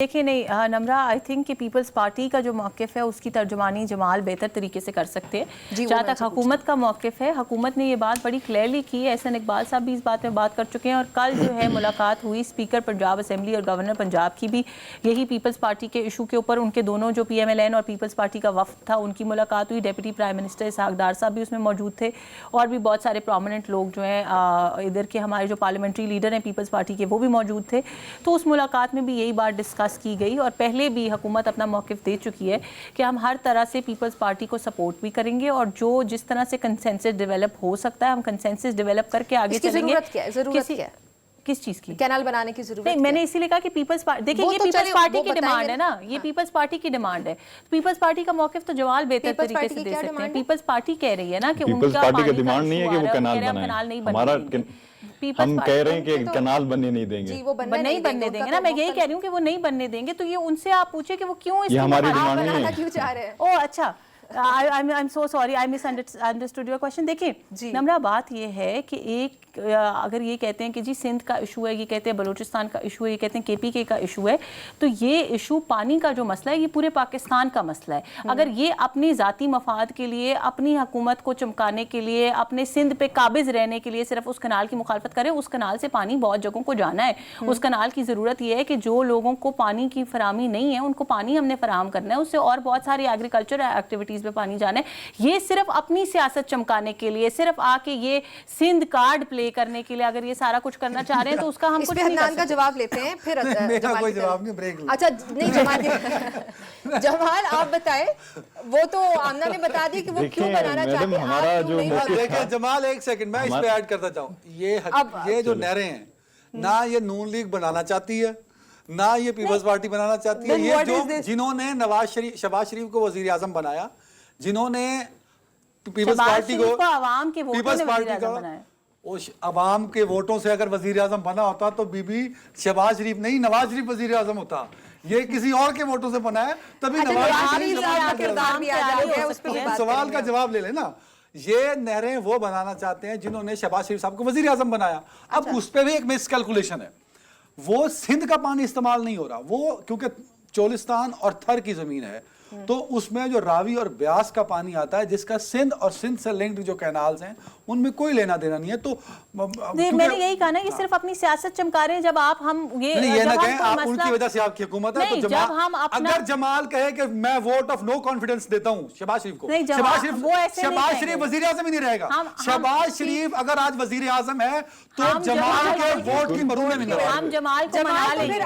دیکھیں نہیں نمرہ I think کہ پیپلز پارٹی کا جو موقف ہے اس کی ترجمانی جمال بہتر طریقے سے کر سکتے ہیں جہاں تک حکومت کا موقف ہے حکومت نے یہ بات بڑی کلیئرلی کی ہے احسن اقبال صاحب بھی اس بات میں بات کر چکے ہیں اور کل جو ہے ملاقات ہوئی اسپیکر پنجاب اسمبلی اور گورنر پنجاب کی بھی یہی پیپلز پارٹی کے ایشو کے اوپر ان کے دونوں جو پی ایم ایل این اور پیپلز پارٹی کا وفد تھا ان کی ملاقات ہوئی deputy prime minister Ishaq Dar صاحب بھی اس میں موجود تھے اور بھی بہت سارے پرومیننٹ لوگ جو ہیں ادھر کے ہمارے جو پارلیمنٹری لیڈر ہیں پیپلز پارٹی کے وہ بھی موجود تھے تو اس ملاقات میں بھی یہی بات ڈسکس کی گئی اور پہلے بھی حکومت اپنا موقف دے چکی ہے کہ ہم ہر طرح سے پیپلز پارٹی کو سپورٹ بھی کریں گے اور جو جس طرح سے کنسنسس ڈیولپ ہو سکتا ہے ہم کنسنسس ڈیولپ کر کے آگے چلیں گے. ضرورت کیا ہے کس چیز کی؟ کینال بنانے کی ضرورت نہیں میں نے اسی لیے کہا کہ پیپلز پارٹی دیکھیں یہ پیپلز پارٹی کی ڈیمانڈ ہے نا یہ پیپلز پارٹی کی ڈیمانڈ ہے پیپلز پارٹی کا موقف تو جوال بہتر طریقے سے دے سکتے ہیں پیپلز پارٹی کہہ رہی ہے نا کہ ان کا پارٹی کی ڈیمانڈ نہیں ہے کہ وہ کنال بنائیں ہمارا ہم کہہ رہے ہیں کہ کنال بننے نہیں دیں گے نہیں بننے دیں گے نا میں یہی کہہ رہی ہوں کہ وہ نہیں بننے دیں گے تو یہ ان سے آپ پوچھیں کہ وہ کیوں اس یہ ہماری ڈیمانڈ نہیں ہے کیوں چاہ رہے ہیں اوہ اچھا I'm so sorry I misunderstood your question. دیکھیں نمرہ بات یہ ہے کہ ایک اگر یہ کہتے ہیں کہ جی سندھ کا ایشو ہے یہ کہتے ہیں بلوچستان کا ایشو ہے یہ کہتے ہیں کے پی کے کا ایشو ہے تو یہ ایشو پانی کا جو مسئلہ ہے یہ پورے پاکستان کا مسئلہ ہے اگر یہ اپنی ذاتی مفاد کے لیے اپنی حکومت کو چمکانے کے لیے اپنے سندھ پہ قابض رہنے کے لیے صرف اس کنال کی مخالفت کریں اس کنال سے پانی بہت جگہوں کو جانا ہے اس کنال کی ضرورت یہ ہے کہ جو لوگوں کو پانی کی فراہمی نہیں ہے ان کو پانی ہم نے فراہم کرنا ہے اس سے اور بہت ساری ایگریکلچر ایکٹیویٹیز پہ پانی جانا ہے یہ صرف اپنی سیاست چمکانے کے لیے صرف آ کے یہ سندھ کارڈ پلے کرنے کے لیے اگر یہ سارا کچھ کرنا چاہ رہے ہیں تو اس کا ہم کچھ نہیں کر سکتے. کا جواب لیتے ہیں پھر کوئی جواب نہیں بریک لو. اچھا نہیں جمال آپ بتائیں وہ تو آمنہ نے بتا دی کہ وہ کیوں بنانا چاہتے ہیں. دیکھیں جمال ایک سیکنڈ میں اس پہ ایڈ کرتا چاہوں یہ جو نہریں ہیں نہ یہ نون لیگ بنانا چاہتی ہے نہ یہ پیپلز پارٹی بنانا چاہتی ہے یہ جو جنہوں نے شہباز شریف کو وزیر اعظم بنایا جنہوں نے پیپلز پارٹی کو عوام کے پیپلز پارٹی کا عوام کے ووٹوں سے اگر وزیر اعظم بنا ہوتا تو بی بی شہباز شریف نہیں نواز شریف وزیر اعظم ہوتا یہ کسی اور کے ووٹوں سے بنا ہے تبھی نواز شریف سوال کا جواب لے لیں نا یہ نہریں وہ بنانا چاہتے ہیں جنہوں نے شہباز شریف صاحب کو وزیر اعظم بنایا اب اس پہ بھی ایک مس کیلکولیشن ہے وہ سندھ کا پانی استعمال نہیں ہو رہا وہ کیونکہ چولستان اور تھر کی زمین ہے تو اس میں جو راوی اور بیاس کا پانی آتا ہے جس کا سندھ اور سندھ سے لنکڈ جو کینالز ہیں ان میں کوئی لینا دینا نہیں ہے تو میں نے یہی کہا نا یہ صرف اپنی سیاست چمکا رہے ہیں جب آپ ہم یہ نہ کہیں آپ ان کی وجہ سے آپ کی حکومت ہے تو اگر جمال کہے کہ میں ووٹ آف نو کانفیڈنس دیتا ہوں شہباز شریف کو شہباز شریف وزیر اعظم ہی نہیں رہے گا شہباز شریف اگر آج وزیر اعظم ہے تو جمال کے ووٹ کی مرور میں نہیں. ہم جمال کو منا لیں گے.